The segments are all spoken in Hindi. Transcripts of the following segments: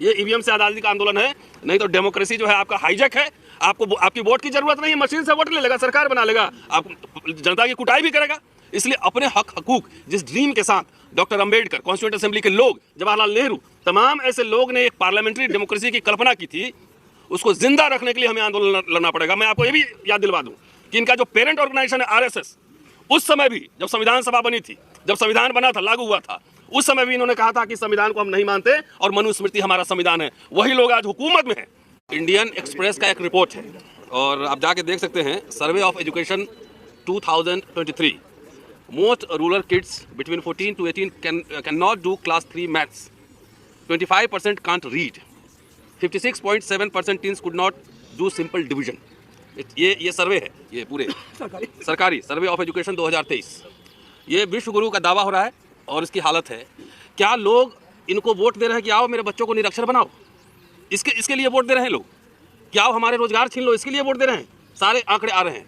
ये ईवीएम से आज़ादी का आंदोलन है, नहीं तो डेमोक्रेसी जो है आपका हाईजैक है। आपको आपकी वोट की जरूरत नहीं है, मशीन से वोट ले लेगा, सरकार बना लेगा, आप जनता की कुटाई भी करेगा। इसलिए अपने हक हकूक, जिस ड्रीम के साथ डॉक्टर अंबेडकर, कॉन्स्टिट्यूंट असेंबली के लोग, जवाहरलाल नेहरू, तमाम ऐसे लोग ने एक पार्लियामेंट्री डेमोक्रेसी की कल्पना की थी, उसको जिंदा रखने के लिए हमें आंदोलन लड़ना पड़ेगा। मैं आपको ये भी याद दिलवा दूं कि इनका जो पेरेंट ऑर्गेनाइजेशन है आरएसएस, उस समय भी जब संविधान सभा बनी थी, जब संविधान बना था, लागू हुआ था, उस समय भी इन्होंने कहा था कि संविधान को हम नहीं मानते और मनुस्मृति हमारा संविधान है। वही लोग आज हुकूमत में हैं। इंडियन एक्सप्रेस का एक रिपोर्ट है और आप जाके देख सकते हैं, survey of education 2023, most rural kids between 14 to 18 can not do class 3 maths, 25% can't read, 56.7% teens could not do simple division. ये सर्वे है, ये पूरे सरकारी सर्वे ऑफ एजुकेशन 2023। ये विश्व गुरु का दावा हो रहा है और इसकी हालत है। क्या लोग इनको वोट दे रहे हैं कि आओ मेरे बच्चों को निरक्षर बनाओ, इसके लिए वोट दे रहे हैं लोग? क्या आओ हमारे रोजगार छीन लो, इसके लिए वोट दे रहे हैं? सारे आंकड़े आ रहे हैं।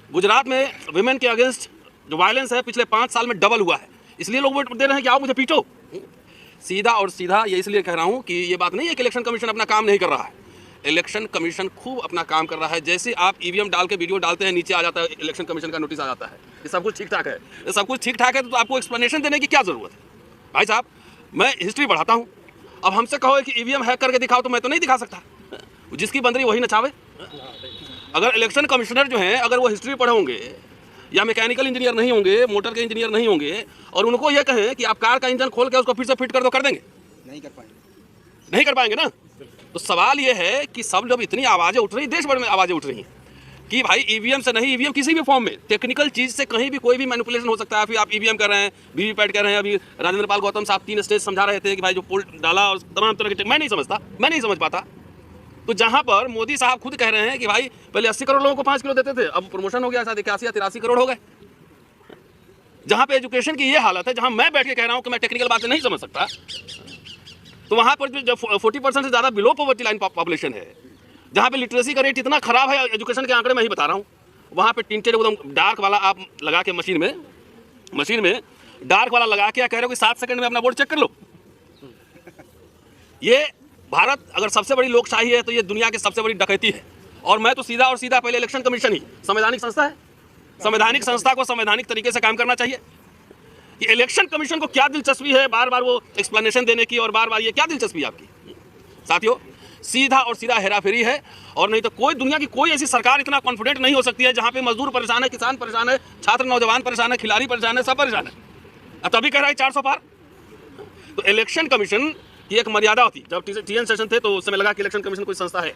गुजरात में विमेन के अगेंस्ट जो वायलेंस है पिछले 5 साल में डबल हुआ है, इसलिए लोग वोट दे रहे हैं कि आओ मुझे पीटो। सीधा और सीधा ये इसलिए कह रहा हूँ कि ये बात नहीं है कि इलेक्शन कमीशन अपना काम नहीं कर रहा है। इलेक्शन कमीशन खूब अपना काम कर रहा है। जैसे आप ईवीएम डाल के वीडियो डालते हैं, नीचे आ जाता है इलेक्शन कमीशन का नोटिस आ जाता है, ये सब कुछ ठीक ठाक है। ये सब कुछ ठीक ठाक है तो आपको एक्सप्लेनेशन देने की क्या जरूरत है? भाई साहब, मैं हिस्ट्री पढ़ाता हूँ, अब हमसे कहो कि ईवीएम हैक करके दिखाओ तो मैं तो नहीं दिखा सकता। जिसकी बंदरी वही नचावे। अगर इलेक्शन कमिश्नर जो हैं, अगर वो हिस्ट्री पढ़े होंगे या मैकेनिकल इंजीनियर नहीं होंगे, मोटर के इंजीनियर नहीं होंगे, और उनको ये कहें कि आप कार का इंजन खोल के उसको फिर से फिट कर दो, कर देंगे? नहीं कर पाएंगे ना। तो सवाल ये है कि सब जब इतनी आवाज़ें उठ रही, देश भर में आवाज़ें उठ रही हैं कि भाई ईवीएम से नहीं, ईवीएम किसी भी फॉर्म में टेक्निकल चीज़ से कहीं भी कोई भी मैनिपुलेशन हो सकता है। फिर आप ईवीएम कर रहे हैं, वीवीपैट कर रहे हैं। अभी राजेंद्र पाल गौतम साहब 3 स्टेज समझा रहे थे कि भाई जो पोल डाला और तमाम तरह के, मैं नहीं समझ पाता। तो जहाँ पर मोदी साहब खुद कह रहे हैं कि भाई पहले 80 करोड़ लोगों को 5 किलो देते थे, अब प्रमोशन हो गया, शायद 81 या 83 करोड़ हो गए। जहाँ पे एजुकेशन की ये हालत है, जहाँ मैं बैठ के कह रहा हूँ कि मैं टेक्निकल बातें नहीं समझ सकता, तो वहाँ पर जो 40% से ज़्यादा बिलो पॉवर्टी लाइन पॉपुलेशन है, जहाँ पे लिटरेसी का रेट इतना खराब है, एजुकेशन के आंकड़े मैं ही बता रहा हूँ, वहाँ पे टिंटेड एकदम डार्क वाला आप लगा के मशीन में डार्क वाला लगा के कह रहे हो कि 7 सेकंड में अपना बोर्ड चेक कर लो। ये भारत अगर सबसे बड़ी लोकशाही है तो ये दुनिया की सबसे बड़ी डकैती है। और मैं तो सीधा और सीधा, पहले इलेक्शन कमीशन ही संवैधानिक संस्था है, संवैधानिक संस्था को संवैधानिक तरीके से काम करना चाहिए। कि इलेक्शन कमीशन को क्या दिलचस्पी है बार बार वो एक्सप्लेनेशन देने की, और बार बार ये क्या दिलचस्पी है आपकी? साथियों, सीधा और सीधा हेराफेरी है। और नहीं तो कोई दुनिया की कोई ऐसी सरकार इतना कॉन्फिडेंट नहीं हो सकती है जहां पे मजदूर परेशान है, किसान परेशान है, छात्र नौजवान परेशान है, खिलाड़ी परेशान है, सब परेशान है। अब तभी कह रहा है 400 पार। तो इलेक्शन कमीशन की एक मर्यादा होती, जब टीएन सेशन थे तो उस समय लगा कि इलेक्शन कमीशन कोई संस्था है।